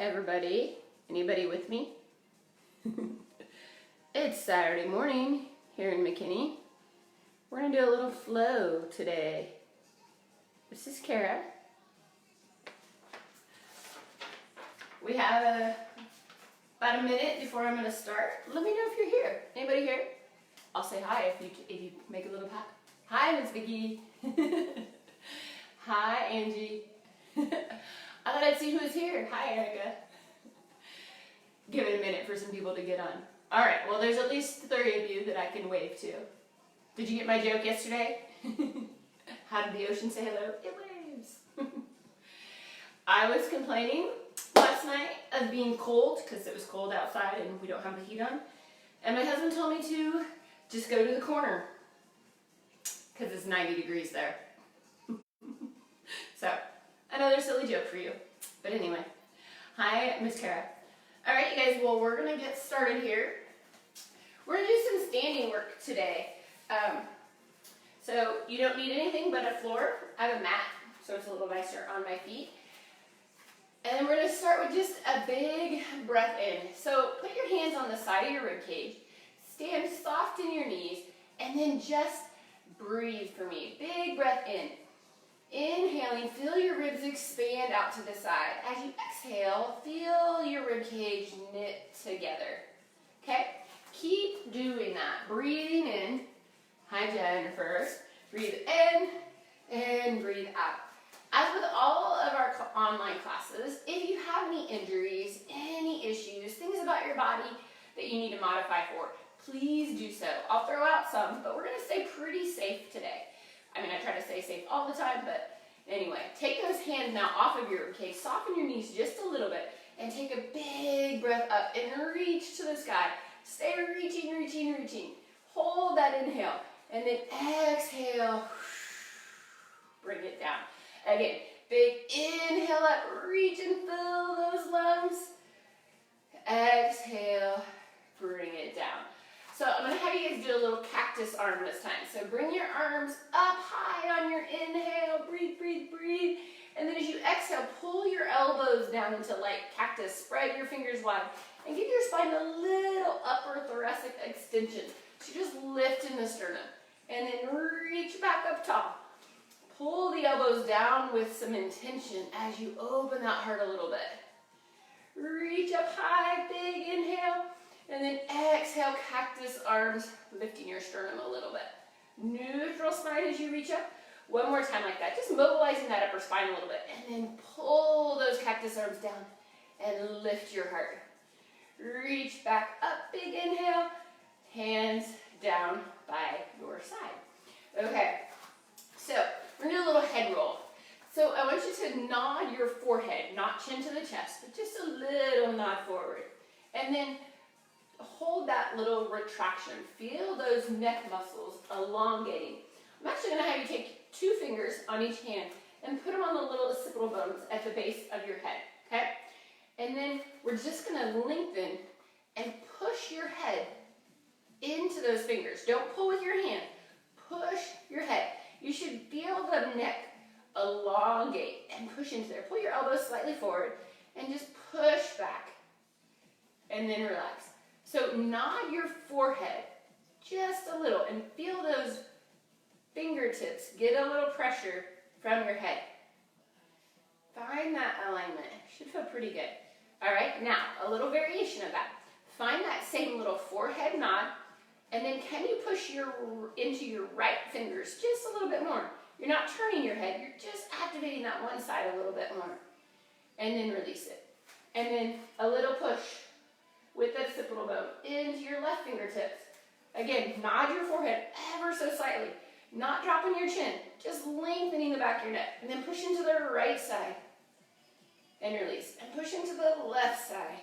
everybody. Anybody with me? It's Saturday morning here in McKinney. We're going to do a little flow today. This is Kara. We have about a minute before I'm going to start. Let me know if you're here. Anybody here? I'll say hi if you make a little pat. Hi, Miss Vicky. Hi, Angie. I thought I'd see who was here. Hi, Erica. Give it a minute for some people to get on. All right, well, there's at least 3 of you that I can wave to. Did you get my joke yesterday? How did the ocean say hello? It waves. I was complaining last night of being cold because it was cold outside and we don't have the heat on. And my husband told me to just go to the corner because it's 90 degrees there. So, another silly joke for you. But anyway, hi, Miss Kara. All right, you guys, well, we're going to get started here. We're going to do some standing work today. So you don't need anything but a floor. I have a mat, so it's a little nicer on my feet. And then we're going to start with just a big breath in. So put your hands on the side of your rib cage, stand soft in your knees, and then just breathe for me. Big breath in. Inhaling, feel your ribs expand out to the side. As you exhale, feel your rib cage knit together. Okay? Keep doing that. Breathing in. Hi, Jennifer. Breathe in and breathe out. As with all of our online classes, if you have any injuries, any issues, things about your body that you need to modify for, please do so. I'll throw out some, but we're going to stay pretty safe today. I mean, I try to stay safe all the time, but anyway, take those hands now off of your ribcage, soften your knees just a little bit, and take a big breath up and reach to the sky. Stay reaching, reaching, reaching. Hold that inhale, and then exhale. Bring it down. Again, big inhale up, reach and fill those lungs. Exhale, bring it down. So I'm going to have you guys do a little cactus arm this time. So bring your arms up high on your inhale. Breathe, breathe, breathe. And then as you exhale, pull your elbows down into like cactus. Spread your fingers wide. And give your spine a little upper thoracic extension. So just lift in the sternum. And then reach back up top. Pull the elbows down with some intention as you open that heart a little bit. Reach up high, big inhale. And then exhale, cactus arms, lifting your sternum a little bit. Neutral spine as you reach up. One more time like that. Just mobilizing that upper spine a little bit. And then pull those cactus arms down and lift your heart. Reach back up, big inhale. Hands down by your side. Okay, so we're going to do a little head roll. So I want you to nod your forehead, not chin to the chest, but just a little nod forward. And then hold that little retraction. Feel those neck muscles elongating. I'm actually going to have you take 2 fingers on each hand and put them on the little occipital bones at the base of your head, okay? And then we're just going to lengthen and push your head into those fingers. Don't pull with your hand. Push your head. You should feel the neck elongate and push into there. Pull your elbows slightly forward and just push back and then relax. So nod your forehead just a little and feel those fingertips get a little pressure from your head. Find that alignment. Should feel pretty good. All right, now a little variation of that. Find that same little forehead nod, and then can you push into your right fingers just a little bit more? You're not turning your head, you're just activating that one side a little bit more. And then release it. And then a little push with that occipital bone into your left fingertips. Again, nod your forehead ever so slightly. Not dropping your chin, just lengthening the back of your neck. And then push into the right side and release. And push into the left side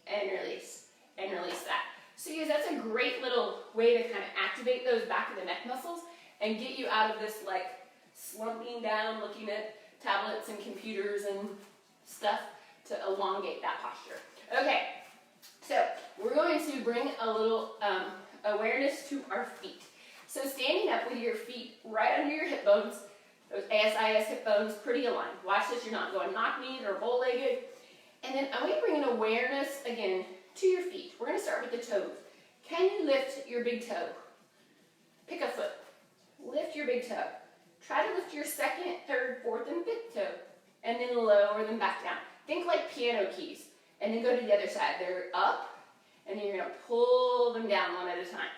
and release. And release that. So you guys, that's a great little way to kind of activate those back of the neck muscles and get you out of this like slumping down, looking at tablets and computers and stuff to elongate that posture. Okay. So we're going to bring a little awareness to our feet. So standing up with your feet right under your hip bones, those ASIS hip bones, pretty aligned. Watch this, you're not going knock-kneed or bow-legged. And then I want you to bring an awareness, again, to your feet. We're going to start with the toes. Can you lift your big toe? Pick a foot. Lift your big toe. Try to lift your second, third, fourth, and fifth toe. And then lower them back down. Think like piano keys. And then go to the other side. They're up, and then you're going to pull them down one at a time.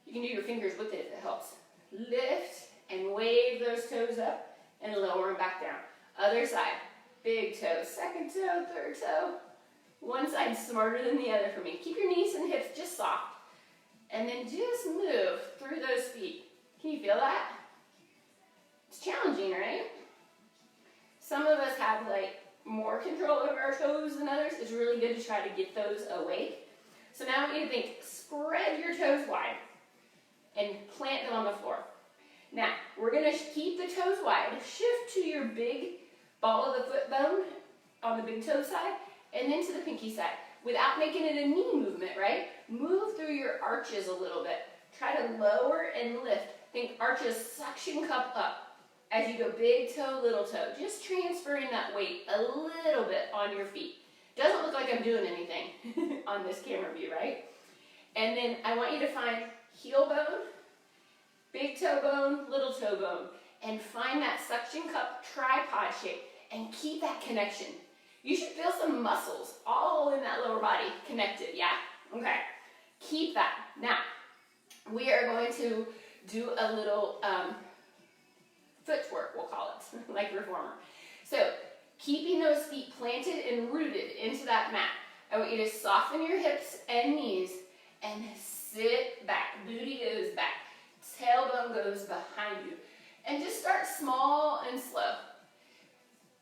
You can do your fingers with it if it helps. Lift and wave those toes up and lower them back down. Other side. Big toe, second toe, third toe. One side smarter than the other for me. Keep your knees and hips just soft. And then just move through those feet. Can you feel that? It's challenging, right? Some of us have like more control over our toes than others. It's really good to try to get those awake. So now I want you to think, spread your toes wide and plant them on the floor. Now, we're going to keep the toes wide. Shift to your big ball of the foot bone on the big toe side and then to the pinky side without making it a knee movement, right? Move through your arches a little bit. Try to lower and lift. Think arches, suction cup up as you go big toe, little toe. Just transferring that weight a little bit on your feet. Doesn't look like I'm doing anything on this camera view, right? And then I want you to find heel bone, big toe bone, little toe bone, and find that suction cup tripod shape and keep that connection. You should feel some muscles all in that lower body connected, yeah? Okay, keep that. Now, we are going to do a little footwork, we'll call it, like reformer. So, keeping those feet planted and rooted into that mat. I want you to soften your hips and knees and sit back. Booty goes back. Tailbone goes behind you. And just start small and slow.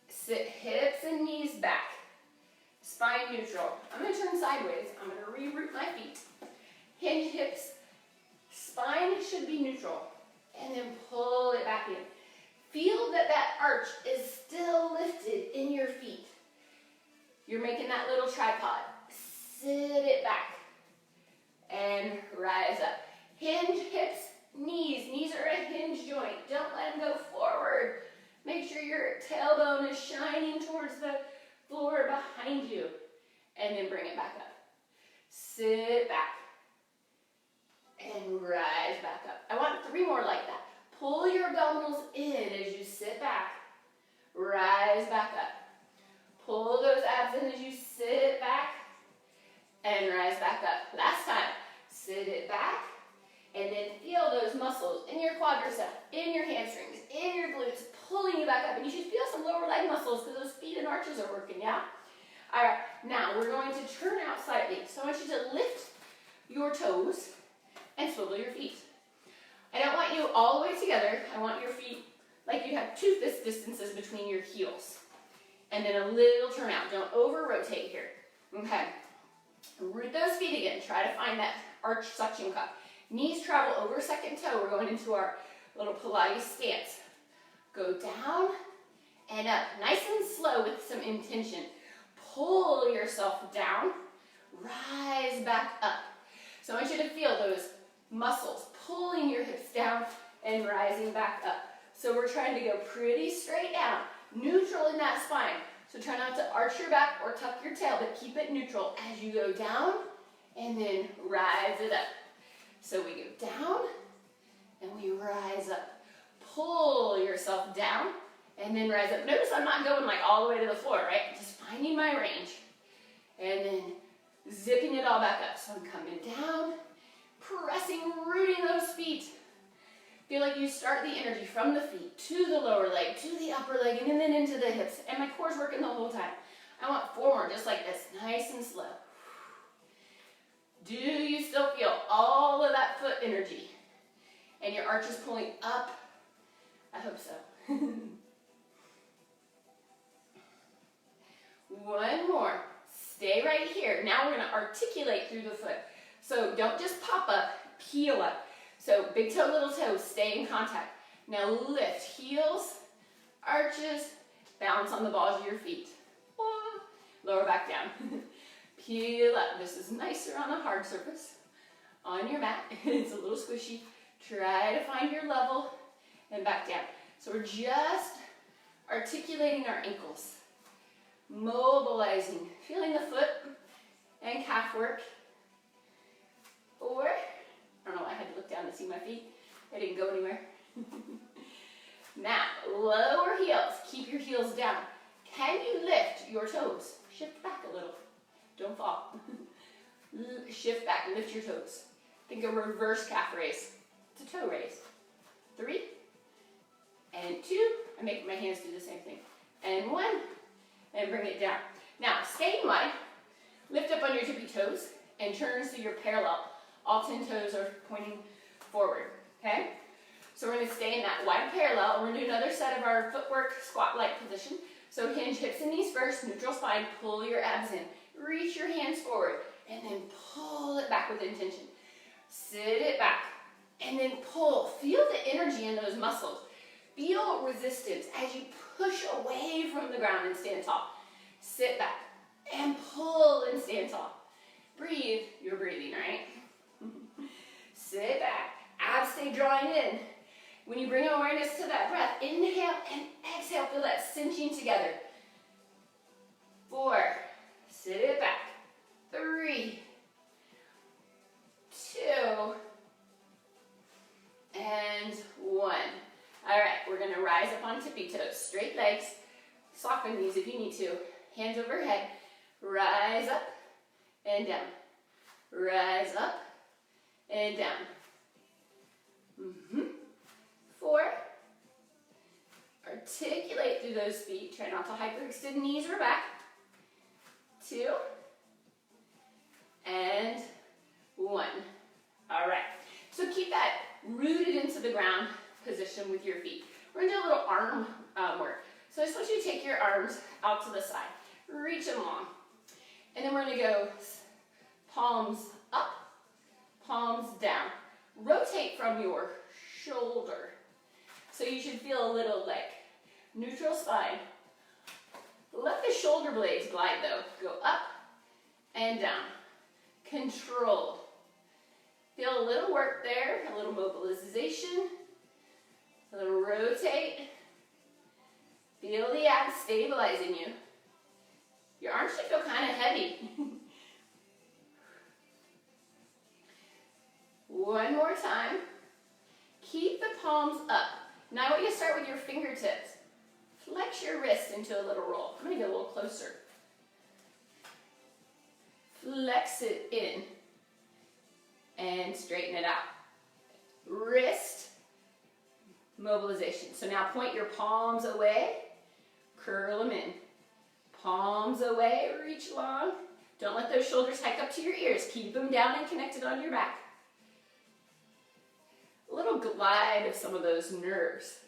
Sit hips and knees back. Spine neutral. I'm going to turn sideways. I'm going to reroot my feet. Hinge hips. Spine should be neutral. And then pull it back in. Feel that that arch is still lifted in your feet. You're making that little tripod. Sit it back. And rise up. Hinge hips, knees. Knees are a hinge joint. Don't let them go forward. Make sure your tailbone is shining towards the floor behind you. And then bring it back up. Sit back. And rise back up. I want 3 more like that. Pull your abdominals in as you sit back. Rise back up. Pull those abs in as you sit back. And rise back up. Last time. Sit it back. And then feel those muscles in your quadricep, in your hamstrings, in your glutes, pulling you back up. And you should feel some lower leg muscles because those feet and arches are working, yeah? All right, now we're going to turn out slightly. So I want you to lift your toes and swivel your feet. I don't want you all the way together. I want your feet like you have 2 fist distances between your heels. And then a little turn out. Don't over-rotate here. Okay. Root those feet again. Try to find that arch suction cup. Knees travel over second toe. We're going into our little Pilates stance. Go down and up. Nice and slow with some intention. Pull yourself down. Rise back up. So I want you to feel those muscles pulling your hips down and rising back up. So we're trying to go pretty straight down. Neutral in that spine. So try not to arch your back or tuck your tail, but keep it neutral as you go down and then rise it up. So we go down and we rise up. Pull yourself down and then rise up. Notice I'm not going like all the way to the floor, right? Just finding my range. And then zipping it all back up. So I'm coming down, pressing, rooting those feet. Feel like you start the energy from the feet to the lower leg, to the upper leg, and then into the hips. And my core's working the whole time. I want 4 more, just like this, nice and slow. Do you still feel all of that foot energy? And your arch is pulling up? I hope so. 1 more. Stay right here. Now we're going to articulate through the foot. So don't just pop up, peel up. So big toe, little toe, stay in contact. Now lift, heels, arches, balance on the balls of your feet. Lower back down. Peel up. This is nicer on a hard surface. On your mat, it's a little squishy. Try to find your level and back down. So we're just articulating our ankles. mobilizing, feeling the foot and calf work. 4, I don't know why I had to look down to see my feet. I didn't go anywhere. Now, lower heels, keep your heels down. Can you lift your toes? Shift back a little, don't fall. Shift back, lift your toes. Think a reverse calf raise. It's a toe raise. 3, and 2, I make my hands do the same thing. And 1, and bring it down. Now, staying wide, lift up on your tippy toes, and turn so you're parallel. All 10 toes are pointing forward, okay? So we're gonna stay in that wide parallel. We're gonna do another set of our footwork squat-like position. So hinge hips and knees first, neutral spine, pull your abs in. Reach your hands forward, and then pull it back with intention. Sit it back, and then pull. Feel the energy in those muscles. Feel resistance as you push away from the ground and stand tall. Sit back, and pull and stand tall. Breathe, you're breathing, right? Sit back, abs stay drawing in. When you bring awareness to that breath, inhale and exhale, feel that cinching together. 4, sit it back. 3, 2, and 1. All right, we're gonna rise up on tippy toes, straight legs, soften these if you need to. Hands overhead, rise up and down. Rise up and down. 4, articulate through those feet. Try not to hyperextend knees or back. 2, and 1. All right, so keep that rooted into the ground position with your feet. We're gonna do a little arm work. So I just want you to take your arms out to the side. Reach them long. And then we're gonna go palms up, palms down. Rotate from your shoulder. So you should feel a little like neutral spine. Let the shoulder blades glide though. Go up and down. Control. Feel a little work there, a little mobilization, a little rotate. Feel the abs stabilizing you. Your arms should feel kind of heavy. 1 more time. Keep the palms up. Now I want you to start with your fingertips. Flex your wrist into a little roll. I'm going to get a little closer. Flex it in. And straighten it out. Wrist mobilization. So now point your palms away. Curl them in. Palms away, reach long. Don't let those shoulders hike up to your ears. Keep them down and connected on your back. A little glide of some of those nerves.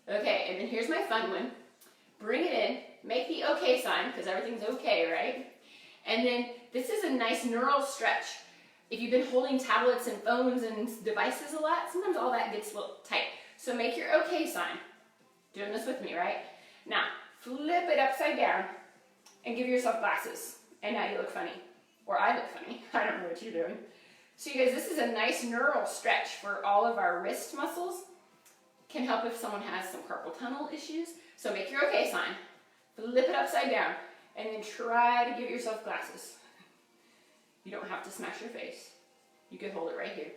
Okay, and then here's my fun one. Bring it in, make the okay sign, because everything's okay, right? And then this is a nice neural stretch. If you've been holding tablets and phones and devices a lot, sometimes all that gets a little tight. So make your okay sign. Doing this with me, right? Now, flip it upside down and give yourself glasses. And now you look funny. Or I look funny. I don't know what you're doing. So you guys, this is a nice neural stretch for all of our wrist muscles. Can help if someone has some carpal tunnel issues. So make your okay sign. Flip it upside down. And then try to give yourself glasses. You don't have to smash your face. You can hold it right here.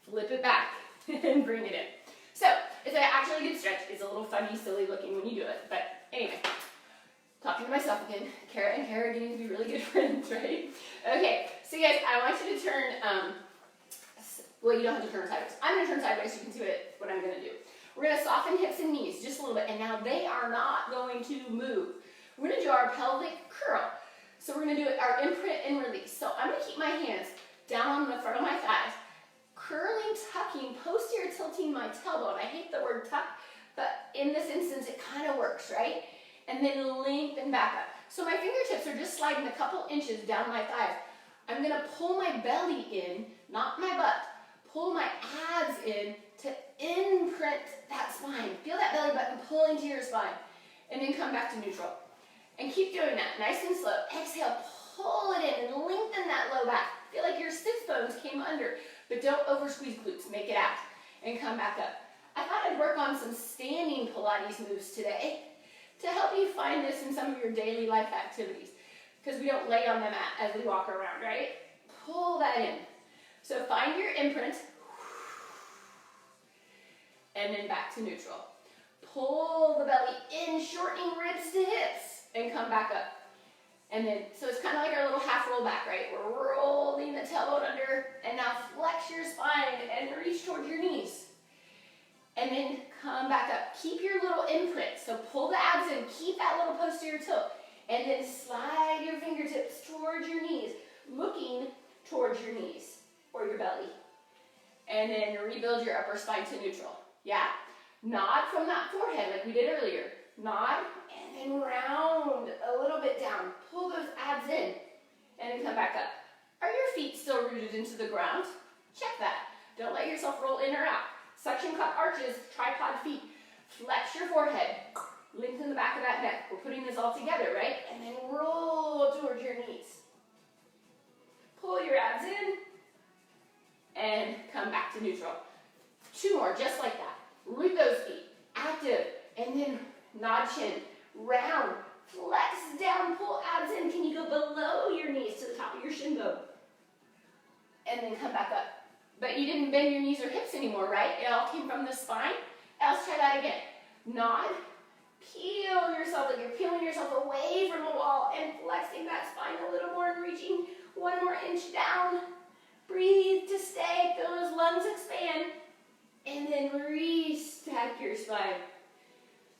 Flip it back and bring it in. So it's an actually good stretch. It's a little funny, silly looking when you do it. But anyway, talking to myself again. Kara and Kara are getting to be really good friends, right? Okay, so guys, I want you to turn, well, you don't have to turn sideways. I'm going to turn sideways so you can see what I'm going to do. We're going to soften hips and knees just a little bit. And now they are not going to move. We're going to do our pelvic curl. So we're going to do our imprint and release. So I'm going to keep my hands down on the front of my thighs, curling, tucking, posterior tilting my tailbone. I hate the word tuck, but in this instance, it kind of works, right? And then lengthen back up. So my fingertips are just sliding a couple inches down my thighs. I'm going to pull my belly in, not my butt. Pull my abs in to imprint that spine. Feel that belly button pull into your spine. And then come back to neutral. And keep doing that, nice and slow. Exhale, pull it in and lengthen that low back. Feel like your sits bones came under, but don't over squeeze glutes. Make it out and come back up. I thought I'd work on some standing Pilates moves today to help you find this in some of your daily life activities, because we don't lay on the mat as we walk around, right? Pull that in. So find your imprint, and then back to neutral. Pull the belly in, shortening ribs to hips, and come back up. And then, so it's kind of like our little half roll back, right? We're rolling the tailbone under, and now flex your spine and reach towards your knees. And then come back up. Keep your little imprint. So pull the abs in, keep that little posterior tilt, and then slide your fingertips towards your knees, looking towards your knees or your belly. And then rebuild your upper spine to neutral. Yeah? Nod from that forehead like we did earlier. Nod, and then round a little bit down. Pull those abs in, and then come back up. Are your feet still rooted into the ground? Check that. Don't let yourself roll in or out. Suction cup arches, tripod feet. Flex your forehead. Lengthen the back of that neck. We're putting this all together, right? And then roll towards your knees. Pull your abs in, and come back to neutral. 2 more, just like that. Root those feet. Active, and then nod chin. Round, flex down, pull abs in. Can you go below your knees to the top of your shin bone? And then come back up. But you didn't bend your knees or hips anymore, right? It all came from the spine. Let's try that again. Nod, peel yourself, like you're peeling yourself away from the wall and flexing that spine a little more and reaching 1 more inch down. Breathe to stay, feel those lungs expand. And then restack your spine.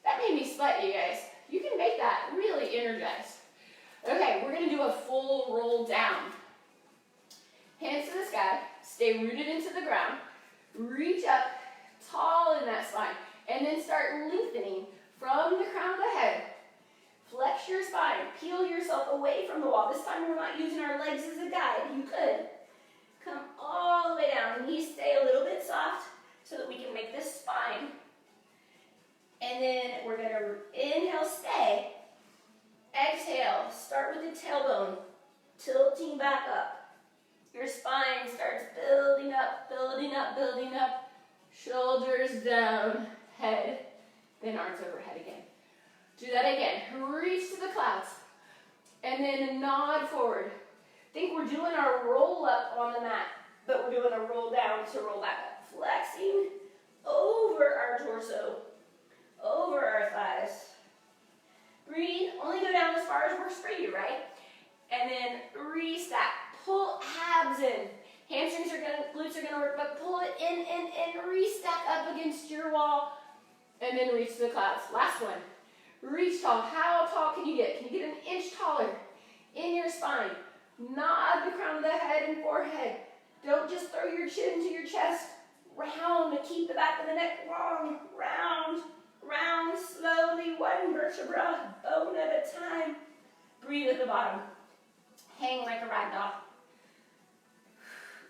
That made me sweat, you guys. You can make that really energized. Okay, we're gonna do a full roll down. Hands to the sky, stay rooted into the ground, reach up, tall in that spine, and then start lengthening from the crown of the head. Flex your spine, peel yourself away from the wall. This time we're not using our legs as a guide. You could. Come all the way down, knees stay a little bit soft so that we can make this spine. And then we're gonna inhale, stay. Exhale, start with the tailbone, tilting back up. Your spine starts building up, building up, building up. Shoulders down, head, then arms overhead again. Do that again. Reach to the clouds. And then nod forward. Think we're doing our roll up on the mat, but we're doing a roll down to roll back up. Flexing over our torso, over our thighs. Breathe. Only go down as far as works for you, right? And then restack. Pull abs in. Hamstrings are gonna, glutes are gonna work, but pull it in, restack up against your wall, and then reach to the clouds. Last one. Reach tall. How tall can you get? Can you get an inch taller in your spine? Nod the crown of the head and forehead. Don't just throw your chin to your chest. Round, keep the back of the neck long. Round, round, slowly, 1 vertebra, bone at a time. Breathe at the bottom. Hang like a rag doll.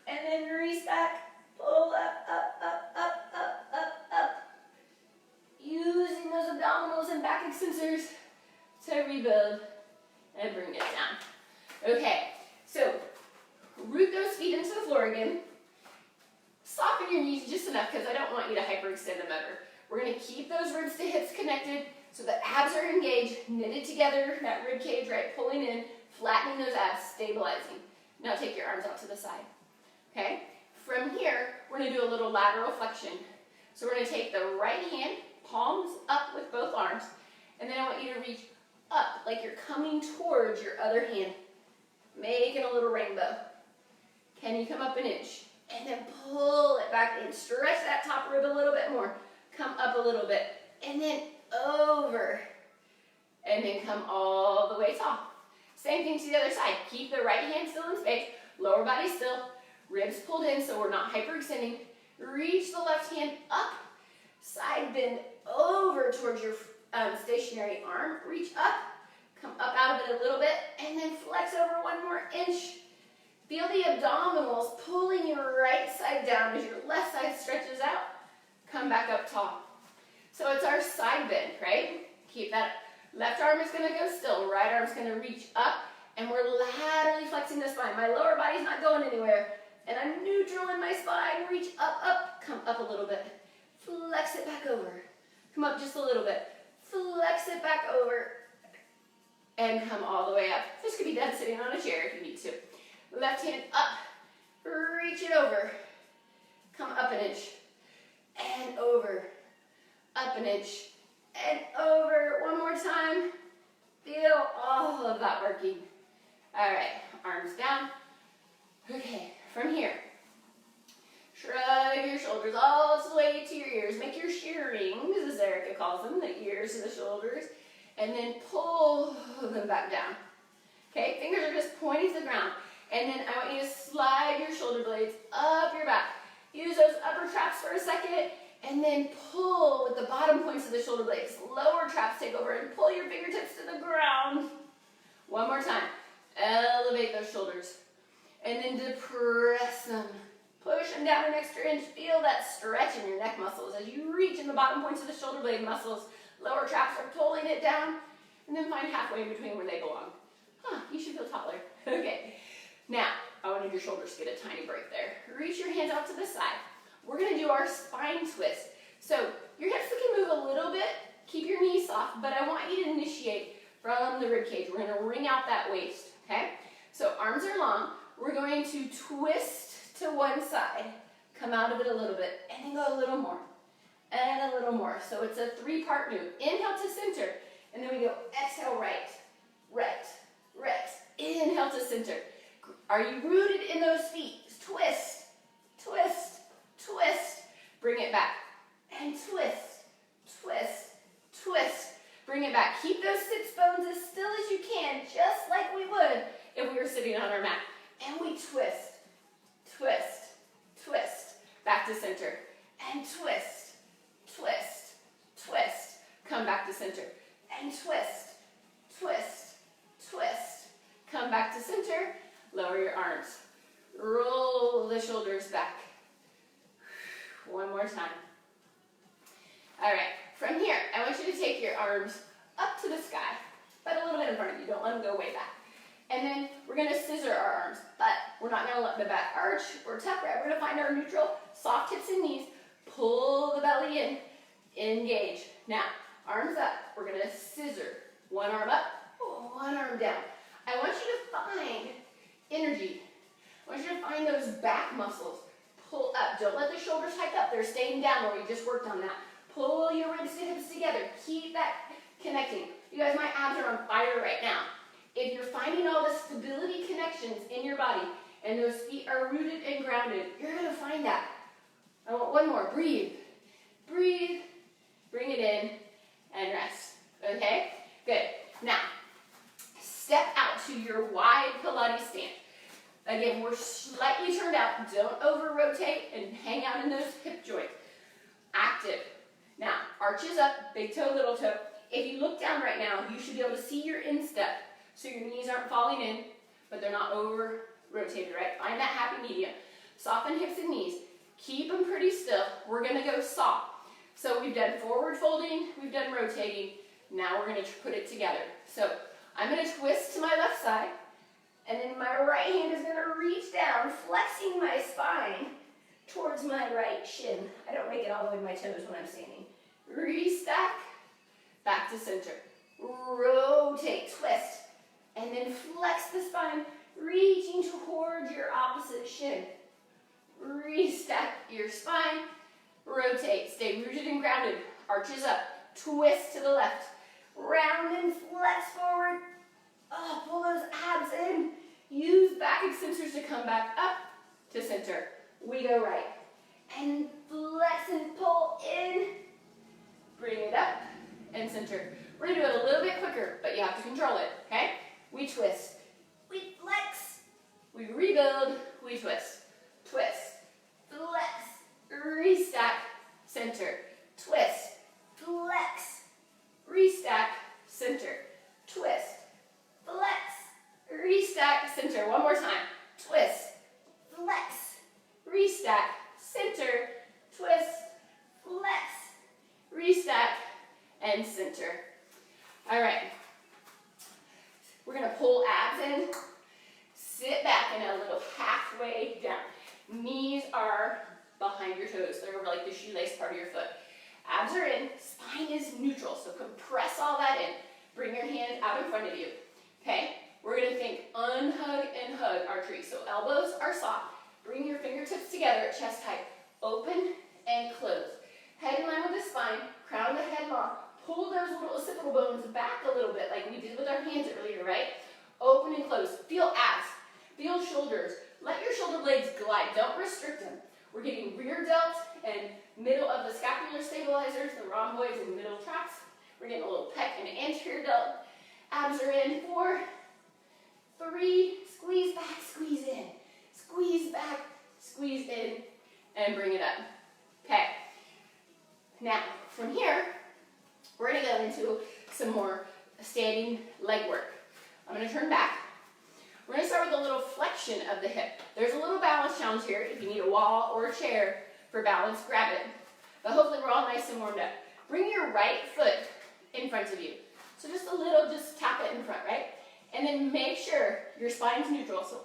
And then restack, pull up, up, up, up, up, up, up. Using those abdominals and back extensors to rebuild and bring it down. Okay, so root those feet into the floor again. Soften your knees just enough because I don't want you to hyperextend them ever. We're going to keep those ribs to hips connected so the abs are engaged, knitted together, that rib cage, right, pulling in, flattening those abs, stabilizing. Now take your arms out to the side. Okay? From here, we're going to do a little lateral flexion. So we're going to take the right hand, palms up with both arms, and then I want you to reach up like you're coming towards your other hand, making a little rainbow. Can you come up an inch? And then pull it back in. Stretch that top rib a little bit more. Come up a little bit. And then over. And then come all the way tall. Same thing to the other side. Keep the right hand still in space. Lower body still. Ribs pulled in so we're not hyperextending. Reach the left hand up. Side bend over towards your stationary arm. Reach up. Come up out of it a little bit. And then flex over 1 more inch. Feel the abdominals pulling your right side down as your left side stretches out. Come back up tall. So it's our side bend, right? Keep that. Left arm is going to go still. Right arm is going to reach up. And we're laterally flexing the spine. My lower body's not going anywhere. And I'm neutral in my spine. Reach up, up. Come up a little bit. Flex it back over. Come up just a little bit. Flex flex it back over, and come all the way up. This could be done sitting on a chair if you need to. Left hand up, reach it over, come up an inch, and over, up an inch, and over. One more time. Feel all of that working. All right, arms down. Okay, from here, shrug your shoulders all the way to your ears. Make your shearings, as Erica calls them, the ears to the shoulders, and then pull them back down. Okay, fingers are just pointing to the ground. And then I want you to slide your shoulder blades up your back. Use those upper traps for a second, and then pull with the bottom points of the shoulder blades. Lower traps take over and pull your fingertips to the ground. One more time. Elevate those shoulders. And then depress them. Push them down an extra inch. Feel that stretch in your neck muscles as you reach in the bottom points of the shoulder blade muscles. Lower traps are pulling it down. And then find halfway in between where they belong. You should feel taller. Okay. Now, I wanted your shoulders to get a tiny break there. Reach your hands out to the side. We're going to do our spine twist. So, your hips can move a little bit. Keep your knees soft, but I want you to initiate from the rib cage. We're going to wring out that waist, okay? So, arms are long. We're going to twist to one side. Come out of it a little bit, and then go a little more. And a little more. So, it's a three-part move. Inhale to center, and then we go exhale right, right, right. Inhale to center. Are you rooted in those feet? Twist, twist, twist. Bring it back. And twist, twist, twist. Bring it back. Keep those sits bones as still as you can, just like we would if we were sitting on our mat. And we twist, twist, twist. Back to center. And twist, twist, twist. Come back to center. And twist, twist, twist. Come back to center. Lower your arms. Roll the shoulders back. One more time. All right, from here, I want you to take your arms up to the sky, but a little bit in front of you. Don't let them go way back. And then we're going to scissor our arms, but we're not going to let the back arch or tuck right. We're going to find our neutral, soft hips and knees. Pull the belly in. Engage. Now, arms up. We're going to scissor. One arm up, one arm down. I want you to find energy. I want you to find those back muscles. Pull up. Don't let the shoulders hike up. They're staying down where we just worked on that. Pull your ribs and hips together. Keep that connecting. You guys, my abs are on fire right now. If you're finding all the stability connections in your body and those feet are rooted and grounded, you're going to find that. I want one more. Breathe. Breathe. Bring it in and rest. Okay? Good. Now, step out to your wide Pilates stance. Again, we're slightly turned out. Don't over-rotate and hang out in those hip joints. Active. Now, arches up, big toe, little toe. If you look down right now, you should be able to see your instep. So your knees aren't falling in, but they're not over-rotated, right? Find that happy medium. Soften hips and knees. Keep them pretty still. We're going to go soft. So we've done forward folding, we've done rotating. Now we're going to put it together. So I'm going to twist to my left side, and then my right hand is going to reach down, flexing my spine towards my right shin. I don't make it all the way to my toes when I'm standing. Restack, back to center. Rotate, twist, and then flex the spine, reaching towards your opposite shin. Restack your spine, rotate, stay rooted and grounded, arches up, twist to the left, round and flex forward. Oh, pull those abs in. Use back extensors to come back up to center. We go right. And flex and pull in. Bring it up and center. We're going to do it a little bit quicker, but you have to control it, okay? We twist. We flex. We rebuild. We twist. Twist. Flex. Restack. Center. Twist. Flex. Restack. Center. Twist. Flex. Restack. Center. One more time. Twist. Flex. Restack. Center. Twist. Flex. Restack. And center. All right. We're going to pull abs in. Sit back in a little halfway down. Knees are behind your toes. They're over like the shoelace part of your foot. Abs are in. Spine is neutral. So compress all that in. Bring your hands out in front of you. Okay? We're going to think unhug and hug our tree. So elbows are soft. Bring your fingertips together at chest height. Open and close. Head in line with the spine. Crown of the head long. Pull those little occipital bones back a little bit like we did with our hands earlier, right? Open and close. Feel abs. Feel shoulders. Let your shoulder blades glide. Don't restrict them. We're getting rear delt and middle of the scapular stabilizers, the rhomboids and middle tracts. We're getting a little pec and anterior delt. Abs are in. 4, 3, squeeze back, squeeze in. Squeeze back, squeeze in, and bring it up. Okay. Now, from here, we're going to go into some more standing leg work. I'm going to turn back. We're going to start with a little flexion of the hip. There's a little balance challenge here. If you need a wall or a chair for balance, grab it. But hopefully we're all nice and warmed up. Bring your right foot in front of you. So just a little, just tap it in front, right? And then make sure your spine's neutral. So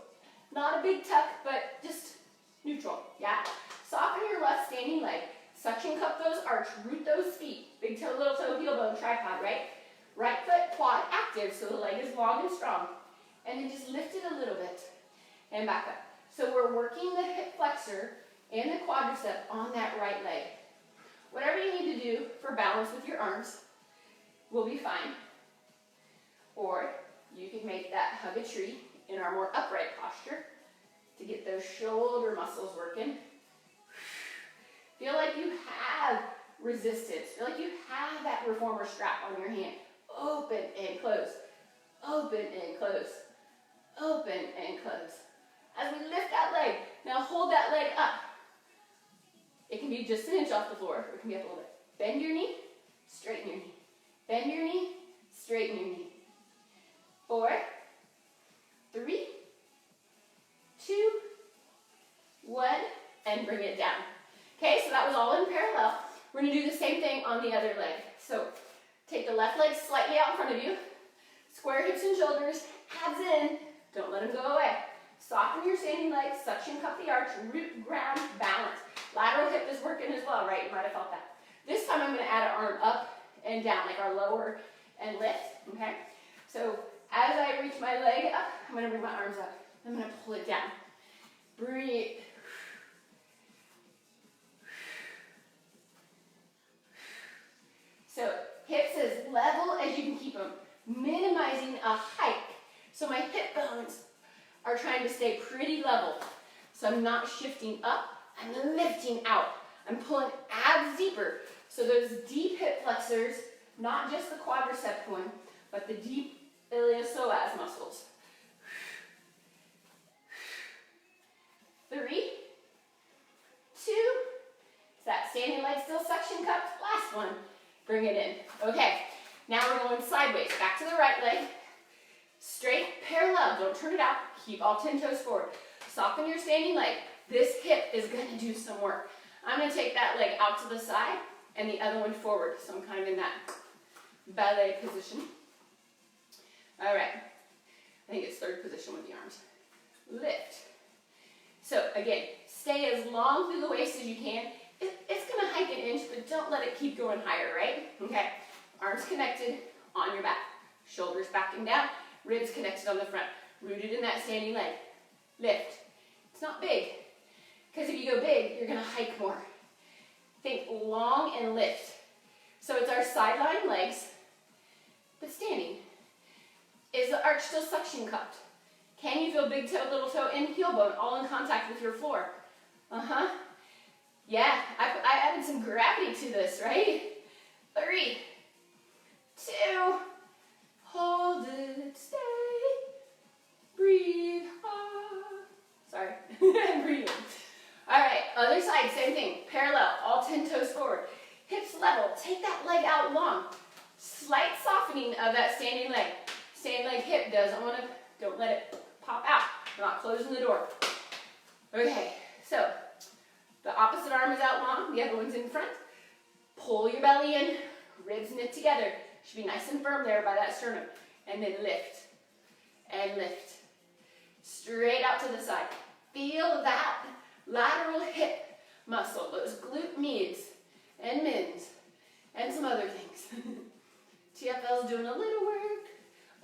not a big tuck, but just neutral, yeah? Soften your left standing leg. Suction cup those arch, root those feet. Big toe, little toe, heel bone, tripod, right? Right foot quad active, so the leg is long and strong. And then just lift it a little bit and back up. So we're working the hip flexor and the quadricep on that right leg. Whatever you need to do for balance with your arms will be fine. Or you can make that hug a tree in our more upright posture to get those shoulder muscles working. Feel like you have resistance. Feel like you have that reformer strap on your hand. Open and close. Open and close. Open and close. As we lift that leg, now hold that leg up. It can be just an inch off the floor, or it can be up a little bit. Bend your knee, straighten your knee. Bend your knee, straighten your knee. 4, 3, 2, 1, and bring it down. Okay, so that was all in parallel. We're going to do the same thing on the other leg. So take the left leg slightly out in front of you. Square hips and shoulders, abs in. Don't let them go away. Soften your standing leg, suction cup the arch, root, ground, balance. Lateral hip is working as well, right? You might have felt that. This time I'm going to add an arm up and down, like our lower and lift, okay? So as I reach my leg up, I'm going to bring my arms up. I'm going to pull it down. Breathe. So hips as level as you can keep them, minimizing a hike. So my hip bones are trying to stay pretty level. So I'm not shifting up, I'm lifting out. I'm pulling abs deeper. So those deep hip flexors, not just the quadricep one, but the deep iliopsoas muscles. 3, 2, is that standing leg still suction cupped? Last one. Bring it in. Okay, now we're going sideways. Back to the right leg. Straight, parallel. Don't turn it out. Keep all 10 toes forward. Soften your standing leg. This hip is going to do some work. I'm going to take that leg out to the side and the other one forward. So I'm kind of in that ballet position. All right. I think it's third position with the arms. Lift. So again, stay as long through the waist as you can. It's going to hike an inch, but don't let it keep going higher, right? Okay. Arms connected on your back. Shoulders backing down. Ribs connected on the front. Rooted in that standing leg. Lift. It's not big. Because if you go big, you're going to hike more. Think long and lift. So it's our sideline legs, but standing. Is the arch still suction cupped? Can you feel big toe, little toe, and heel bone all in contact with your floor? Uh-huh. Yeah, I added some gravity to this, right? 3, 2, hold it, stay, breathe, sorry, breathe. All right, other side, same thing, parallel, all 10 toes forward. Hips level, take that leg out long. Slight softening of that standing leg. Standing leg hip don't let it pop out. We're not closing the door. Okay, so the opposite arm is out long, the other one's in front. Pull your belly in, ribs knit together. Should be nice and firm there by that sternum. And then lift, and lift. Straight out to the side. Feel that lateral hip muscle, those glute medius and mins, and some other things. TFL is doing a little work.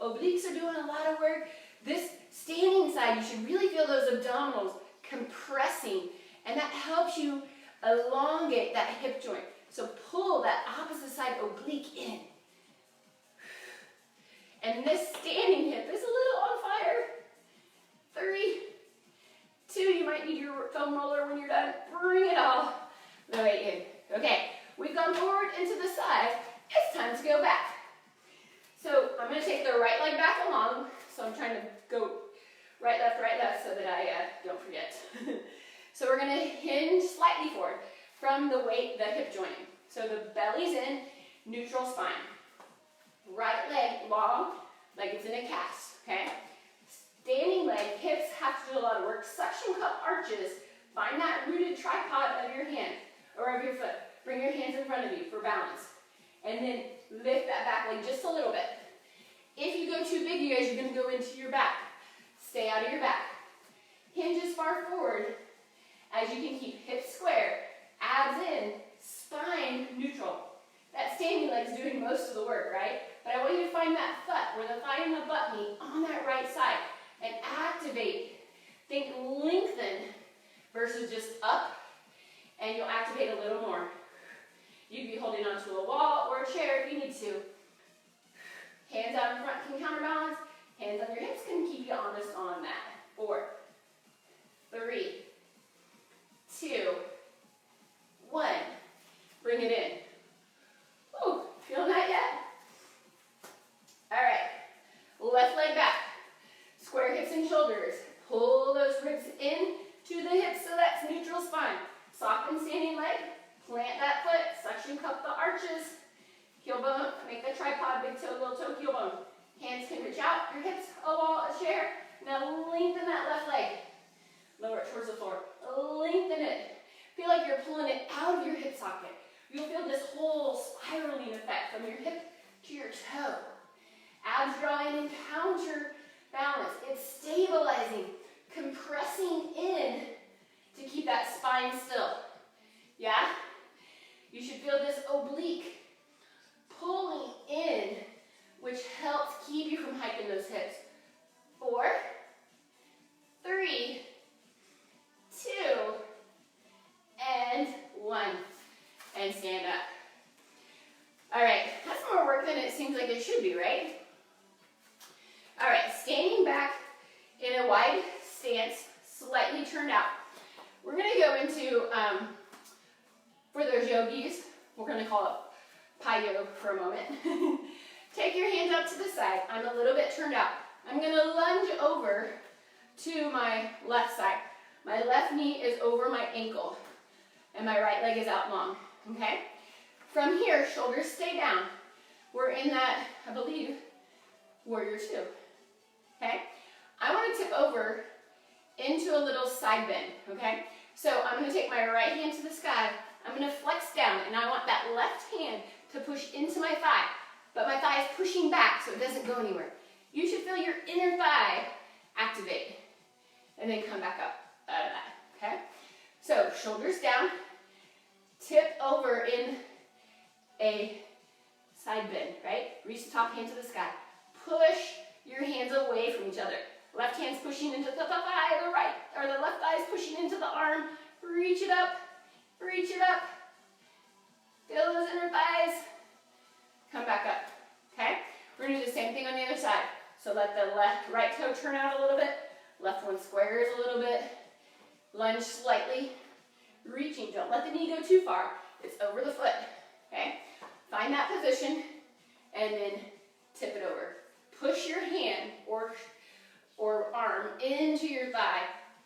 Obliques are doing a lot of work. This standing side, you should really feel those abdominals compressing, and that helps you elongate that hip joint. So pull that opposite side oblique in. And this standing hip is a little on fire. 3, 2, you might need your foam roller when you're done. Bring it all the way in. Okay, we've gone forward into the side. It's time to go back. So I'm going to take the right leg back along. So I'm trying to go right, left, so that I don't forget. So we're going to hinge slightly forward from the weight, the hip joint. So the belly's in, neutral spine. Right leg long, like it's in a cast, okay? Standing leg, hips have to do a lot of work. Suction cup arches. Find that rooted tripod of your hand or of your foot. Bring your hands in front of you for balance. And then lift that back leg just a little bit. If you go too big, you guys, you're going to go into your back. Stay out of your back. Hinge as far forward as you can keep hips square, abs in, spine neutral. That standing leg is doing most of the work, right? But I want you to find that foot where the thigh and the butt meet on that right side and activate. Think lengthen versus just up, and you'll activate a little more. You can be holding onto a wall or a chair if you need to. Hands out in front can counterbalance. Hands on your hips can keep you honest on that. 4, 3, 2, 1. Bring it in. Ooh, feeling that yet? All right, left leg back. Square hips and shoulders. Pull those ribs in to the hips so that's neutral spine. Soften standing leg. Plant that foot. Suction cup the arches. Heel bone. Make the tripod. Big toe, little toe, heel bone. Hands can reach out. Your hips, a wall, a chair. Now lengthen that left leg. Lower it towards the floor. Lengthen it. Feel like you're pulling it out of your hip socket. You'll feel this whole spiraling effect from your hip to your toe. Abs draw in and counter balance. It's stabilizing, compressing in to keep that spine still. Yeah? You should feel this oblique pulling in, which helps keep you from hiking those hips. 4, 3, 2, and 1. And stand up. All right, that's more work than it seems like it should be, right? All right, standing back in a wide stance, slightly turned out. We're gonna go into, for those yogis, we're gonna call it Pi Yoga for a moment. Take your hands up to the side. I'm a little bit turned out. I'm gonna lunge over to my left side. My left knee is over my ankle, and my right leg is out long. Okay? From here, shoulders stay down. We're in that, I believe, warrior 2. Okay? I want to tip over into a little side bend. Okay? So I'm going to take my right hand to the sky. I'm going to flex down, and I want that left hand to push into my thigh. But my thigh is pushing back, so it doesn't go anywhere. You should feel your inner thigh activate. And then come back up out of that. Okay? So shoulders down. Tip over in a side bend, right? Reach the top hand to the sky. Push your hands away from each other. Left hand's pushing into the thigh, the right, or the left thigh is pushing into the arm. Reach it up, reach it up. Feel those inner thighs. Come back up, okay? We're gonna do the same thing on the other side. So let the right toe turn out a little bit. Left one squares a little bit. Lunge slightly. Reaching, don't let the knee go too far. It's over the foot, okay? Find that position and then tip it over. Push your hand or arm into your thigh.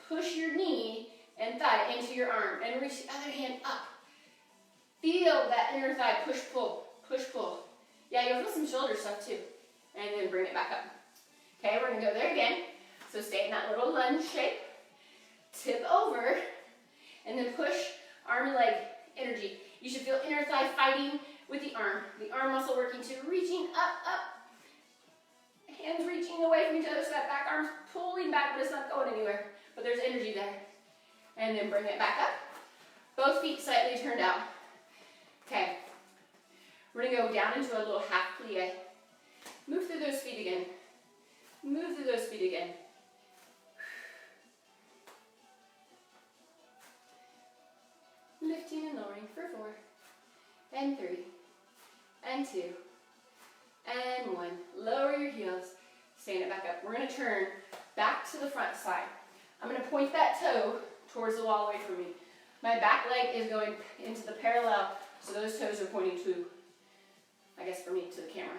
Push your knee and thigh into your arm and reach the other hand up. Feel that inner thigh push, pull, push, pull. Yeah, you'll feel some shoulder stuff too. And then bring it back up. Okay, we're gonna go there again. So stay in that little lunge shape. Tip over. And then push arm and leg energy. You should feel inner thigh fighting with the arm muscle working too. Reaching up. Hands reaching away from each other so that back arm's pulling back, but it's not going anywhere. But there's energy there. And then bring it back up. Both feet slightly turned out. Okay. We're going to go down into a little half plie. feet again. Lifting and lowering for 4, and 3, and 2, and 1. Lower your heels, stand it back up. We're gonna turn back to the front side. I'm gonna point that toe towards the wall away from me. My back leg is going into the parallel, so those toes are pointing to, I guess for me, to the camera.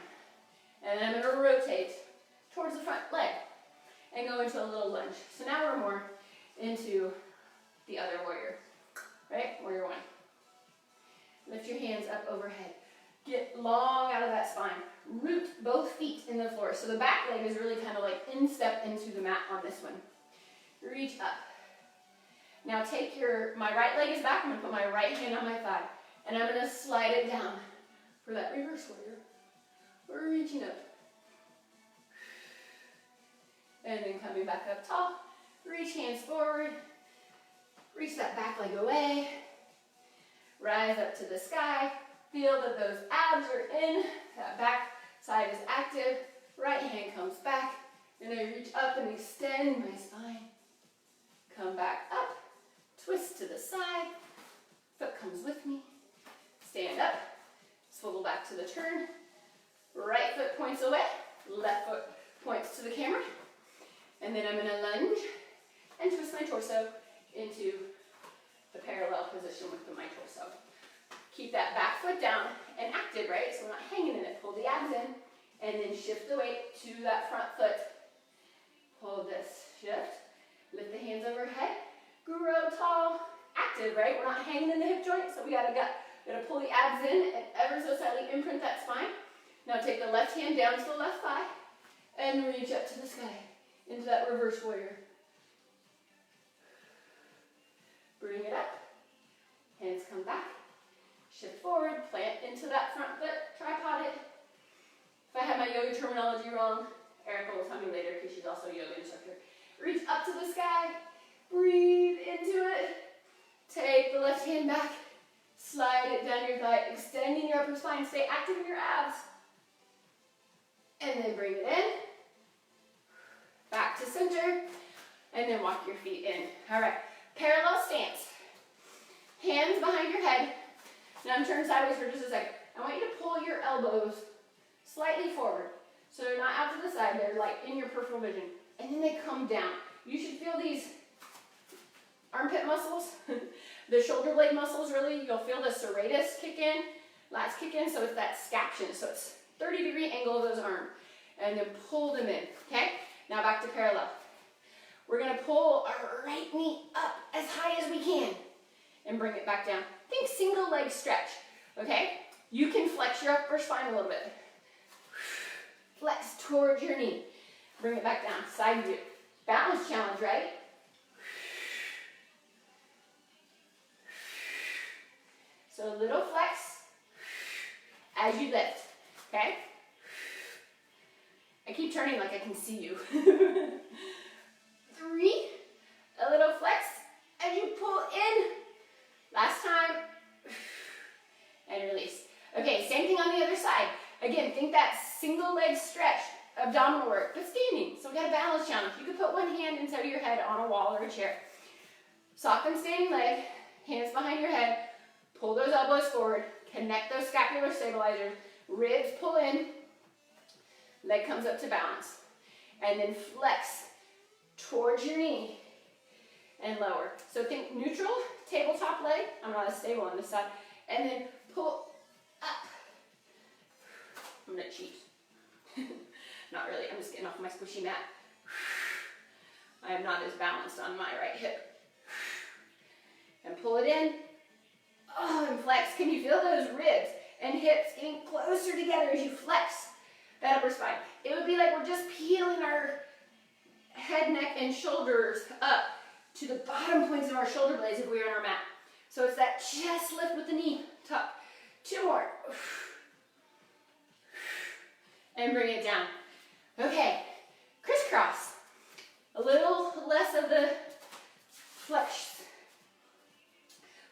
And then I'm gonna rotate towards the front leg and go into a little lunge. So now we're more into the other warrior, right? Warrior 1. Lift your hands up overhead. Get long out of that spine. Root both feet in the floor. So the back leg is really kind of like instep into the mat on this one. Reach up. Now take my right leg is back. I'm going to put my right hand on my thigh. And I'm going to slide it down for that reverse warrior. We're reaching up. And then coming back up tall. Reach hands forward. Reach that back leg away. Rise up to the sky. Feel that those abs are in. That back side is active. Right hand comes back. And I reach up and extend my spine. Come back up. Twist to the side. Foot comes with me. Stand up. Swivel back to the turn. Right foot points away. Left foot points to the camera. And then I'm going to lunge and twist my torso into the parallel position with my torso. Keep that back foot down and active, right? So we're not hanging in it. Pull the abs in and then shift the weight to that front foot. Hold this, shift. Lift the hands overhead. Grow tall, active, right? We're not hanging in the hip joint, so we gotta pull the abs in and ever so slightly imprint that spine. Now take the left hand down to the left thigh and reach up to the sky into that reverse warrior. Bring it up. Hands come back. Shift forward, plant into that front foot, tripod it. If I have my yoga terminology wrong, Erica will tell me later because she's also a yoga instructor. Reach up to the sky, breathe into it. Take the left hand back, slide it down your thigh, extending your upper spine, stay active in your abs. And then bring it in, back to center, and then walk your feet in. All right, parallel stance. Hands behind your head. Now I'm turning sideways for just a second. I want you to pull your elbows slightly forward. So they're not out to the side, they're like in your peripheral vision. And then they come down. You should feel these armpit muscles, the shoulder blade muscles really. You'll feel the serratus kick in, lats kick in, so it's that scaption. So it's 30-degree angle of those arms. And then pull them in, okay? Now back to parallel. We're gonna pull our right knee up as high as we can and bring it back down. Think single leg stretch, okay? You can flex your upper spine a little bit. Flex towards your knee. Bring it back down, side view. Balance challenge, right? So a little flex as you lift, okay? I keep turning like I can see you. 3, a little flex as you pull in. Last time, and release. Okay, same thing on the other side. Again, think that single leg stretch, abdominal work, but standing. So we got a balance challenge. You could put one hand inside of your head on a wall or a chair. Soften standing leg, hands behind your head, pull those elbows forward, connect those scapular stabilizers, ribs pull in, leg comes up to balance. And then flex towards your knee and lower. So think neutral, tabletop leg. I'm not as stable on this side. And then pull up. I'm going to cheat. Not really. I'm just getting off my squishy mat. I am not as balanced on my right hip. And pull it in. Oh, and flex. Can you feel those ribs and hips getting closer together as you flex that upper spine? It would be like we're just peeling our head, neck, and shoulders up to the bottom points of our shoulder blades if we were on our mat. So it's that chest lift with the knee tuck. 2 more. And bring it down. Okay, crisscross. A little less of the flex.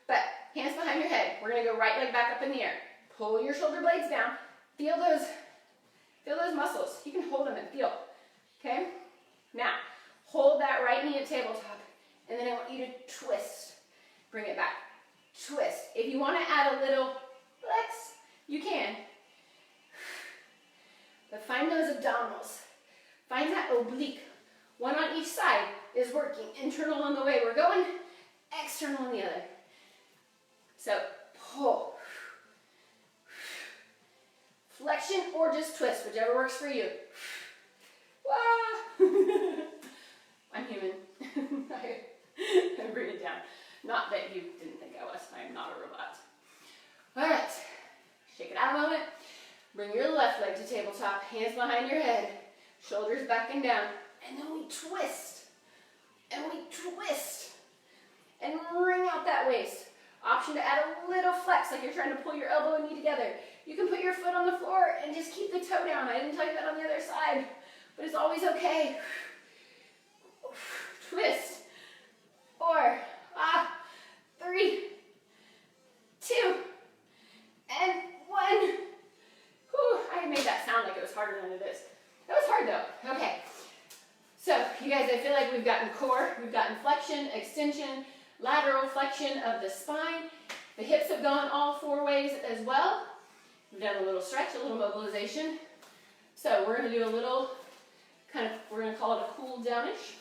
But hands behind your head. We're going to go right leg back up in the air. Pull your shoulder blades down. Feel those muscles. You can hold them and feel. Okay? Now, But find those abdominals. Find that oblique. One on each side is working. Internal on the way we're going, external on the other. So pull. Flexion or just twist, whichever works for you. I'm human. I bring it down. Not that you didn't think I was. I am not a robot. All right. Shake it out a moment. Bring your left leg to tabletop. Hands behind your head. Shoulders back and down. And then we twist. And we twist. And wring out that waist. Option to add a little flex, like you're trying to pull your elbow and knee together. You can put your foot on the floor and just keep the toe down. I didn't tell you that on the other side, but it's always okay. Twist. 4, 3, 2, and 1. Whew, I made that sound like it was harder than it is. That was hard though. Okay. So, you guys, I feel like we've gotten core, we've gotten flexion, extension, lateral flexion of the spine. The hips have gone all 4 ways as well. We've done a little stretch, a little mobilization. So we're going to do a little we're going to call it a cool downish.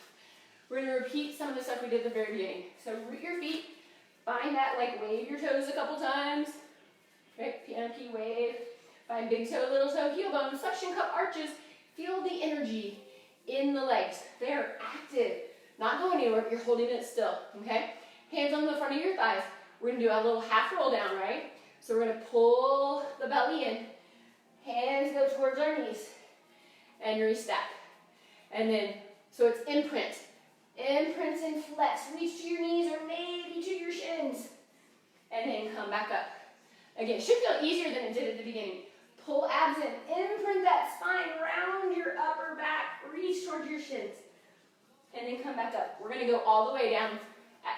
We're going to repeat some of the stuff we did at the very beginning. So root your feet, find that, like wave your toes a couple times. Right, piano key wave. Find big toe, little toe, heel bone, suction cup arches. Feel the energy in the legs. They are active, not going anywhere, but you're holding it still, okay? Hands on the front of your thighs. We're going to do a little half roll down, right? So we're going to pull the belly in. Hands go towards our knees. And restack. And then, so it's imprint. Imprint and flex. Reach to your knees or maybe to your shins. And then come back up. Again, should feel easier than it did at the beginning. Pull abs in. Imprint that spine. Round your upper back. Reach towards your shins. And then come back up. We're going to go all the way down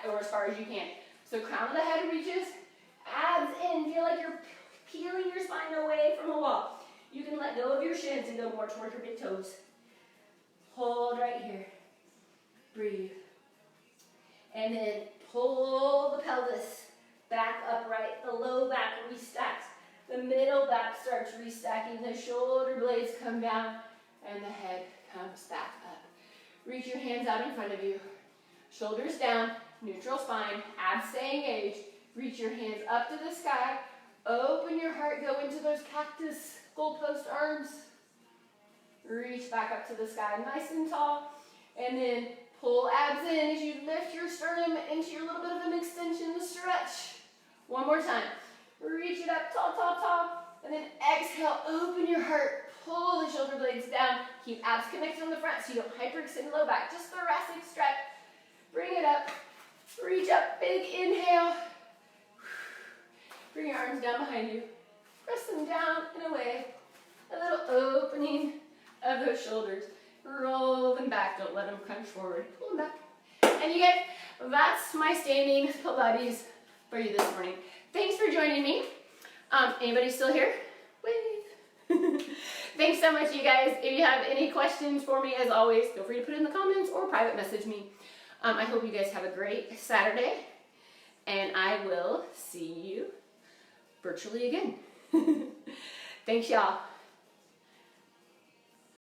or as far as you can. So crown of the head reaches. Abs in. Feel like you're peeling your spine away from the wall. You can let go of your shins and go more towards your big toes. Hold right here. Breathe. And then pull the pelvis back upright. The low back restacks. The middle back starts restacking. The shoulder blades come down and the head comes back up. Reach your hands out in front of you. Shoulders down. Neutral spine. Abs stay engaged. Reach your hands up to the sky. Open your heart. Go into those cactus goalpost arms. Reach back up to the sky nice and tall. And then pull abs in as you lift your sternum into your little bit of an extension, the stretch. One more time. Reach it up tall, tall, tall. And then exhale, open your heart. Pull the shoulder blades down. Keep abs connected on the front so you don't hyperextend low back. Just thoracic stretch. Bring it up. Reach up. Big inhale. Bring your arms down behind you. Press them down and away. A little opening of those shoulders. Roll them back. Don't let them crunch forward. Pull them back. And you guys, that's my standing Pilates for you this morning. Thanks for joining me. Anybody still here? Wave. Thanks so much, you guys. If you have any questions for me, as always, feel free to put it in the comments or private message me. I hope you guys have a great Saturday. And I will see you virtually again. Thanks, y'all.